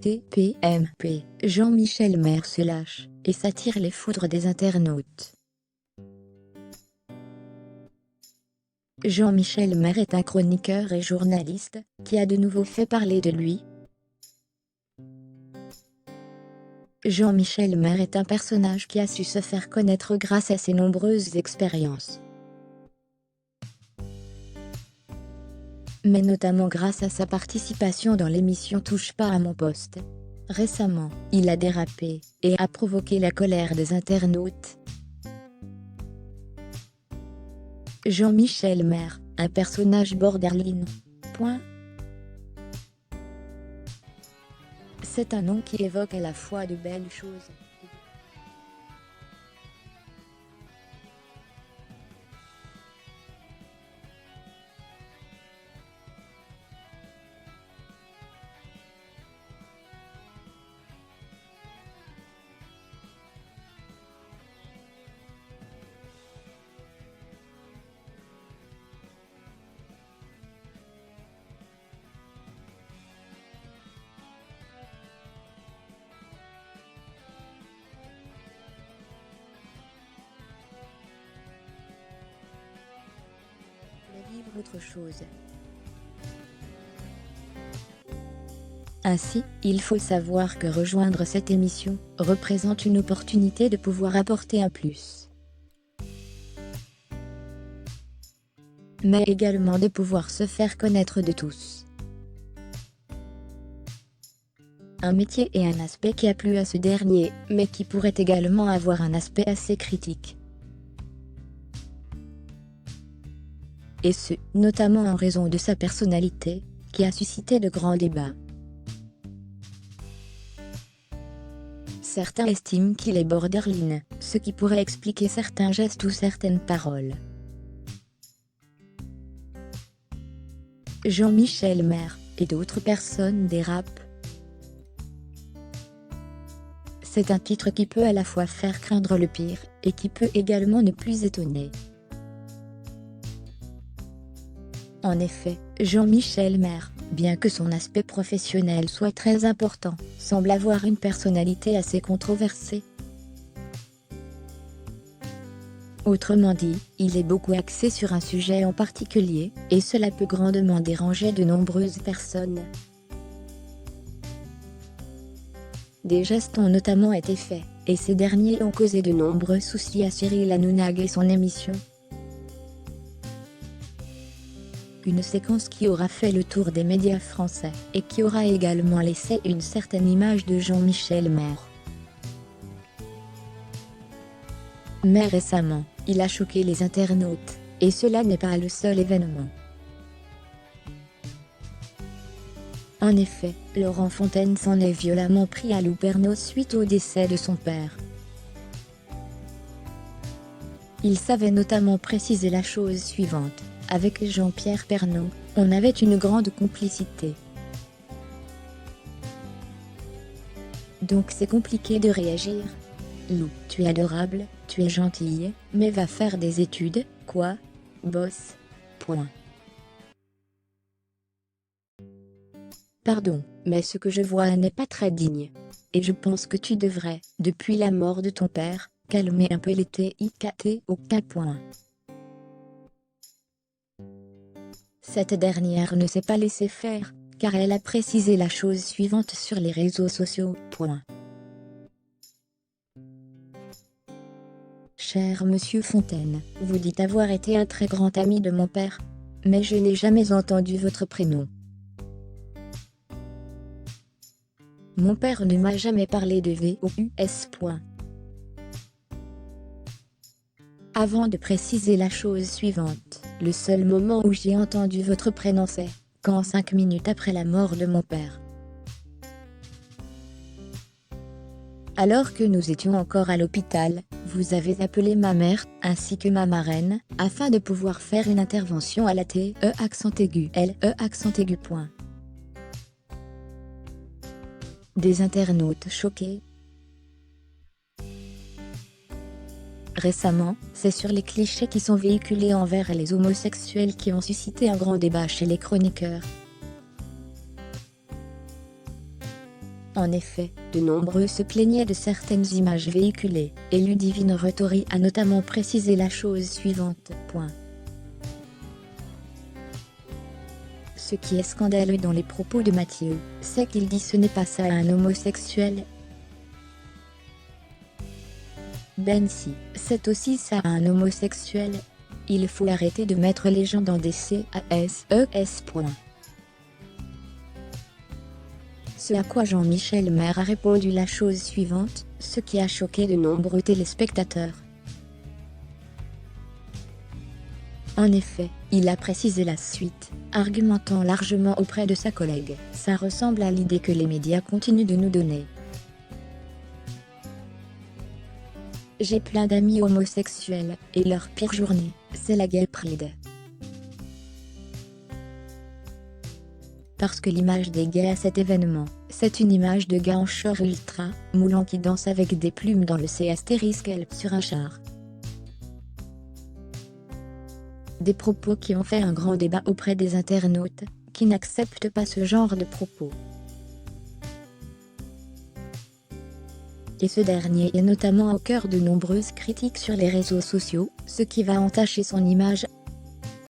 TPMP, Jean-Michel Maire se lâche et s'attire les foudres des internautes. Jean-Michel Maire est un chroniqueur et journaliste qui a de nouveau fait parler de lui. Jean-Michel Maire est un personnage qui a su se faire connaître grâce à ses nombreuses expériences. Mais notamment grâce à sa participation dans l'émission Touche pas à mon poste. Récemment, il a dérapé et a provoqué la colère des internautes. Jean-Michel Maire, un personnage borderline. C'est un nom qui évoque à la fois de belles choses. Vivre autre chose. Ainsi, il faut savoir que rejoindre cette émission représente une opportunité de pouvoir apporter un plus. Mais également de pouvoir se faire connaître de tous. Un métier et un aspect qui a plu à ce dernier, mais qui pourrait également avoir un aspect assez critique. Et ce, notamment en raison de sa personnalité, qui a suscité de grands débats. Certains estiment qu'il est borderline, ce qui pourrait expliquer certains gestes ou certaines paroles. Jean-Michel Maire, et d'autres personnes dérapent. C'est un titre qui peut à la fois faire craindre le pire, et qui peut également ne plus étonner. En effet, Jean-Michel Maire, bien que son aspect professionnel soit très important, semble avoir une personnalité assez controversée. Autrement dit, il est beaucoup axé sur un sujet en particulier, et cela peut grandement déranger de nombreuses personnes. Des gestes ont notamment été faits, et ces derniers ont causé de nombreux soucis à Cyril Hanouna et son émission. Une séquence qui aura fait le tour des médias français, et qui aura également laissé une certaine image de Jean-Michel Maire. Mais récemment, il a choqué les internautes, et cela n'est pas le seul événement. En effet, Laurent Fontaine s'en est violemment pris à Louperno suite au décès de son père. Il savait notamment préciser la chose suivante. Avec Jean-Pierre Pernaut, on avait une grande complicité. Donc c'est compliqué de réagir. Lou, tu es adorable, tu es gentille, mais va faire des études, quoi, boss. Point. Pardon, mais ce que je vois n'est pas très digne. Et je pense que tu devrais, depuis la mort de ton père, calmer un peu les TIKT au cas point. Cette dernière ne s'est pas laissée faire, car elle a précisé la chose suivante sur les réseaux sociaux. Point. Cher monsieur Fontaine, vous dites avoir été un très grand ami de mon père. Mais je n'ai jamais entendu votre prénom. Mon père ne m'a jamais parlé de VOUS. Point. Avant de préciser la chose suivante, le seul moment où j'ai entendu votre prénom c'est quand 5 minutes après la mort de mon père. Alors que nous étions encore à l'hôpital, vous avez appelé ma mère, ainsi que ma marraine, afin de pouvoir faire une intervention à la TE accent aigu LE accent aigu. Point. Des internautes choqués. Récemment, c'est sur les clichés qui sont véhiculés envers les homosexuels qui ont suscité un grand débat chez les chroniqueurs. En effet, de nombreux se plaignaient de certaines images véhiculées, et Ludivine Rettori a notamment précisé la chose suivante. Ce qui est scandaleux dans les propos de Mathieu, c'est qu'il dit ce n'est pas ça à un homosexuel. Ben si, c'est aussi ça à un homosexuel. Il faut arrêter de mettre les gens dans des CASES. Ce à quoi Jean-Michel Maire a répondu la chose suivante, ce qui a choqué de nombreux téléspectateurs. En effet, il a précisé la suite, argumentant largement auprès de sa collègue. Ça ressemble à l'idée que les médias continuent de nous donner. J'ai plein d'amis homosexuels, et leur pire journée, c'est la Gay Pride. Parce que l'image des gays à cet événement, c'est une image de gars en short ultra, moulant qui dansent avec des plumes dans le C*L sur un char. Des propos qui ont fait un grand débat auprès des internautes, qui n'acceptent pas ce genre de propos. Et ce dernier est notamment au cœur de nombreuses critiques sur les réseaux sociaux, ce qui va entacher son image.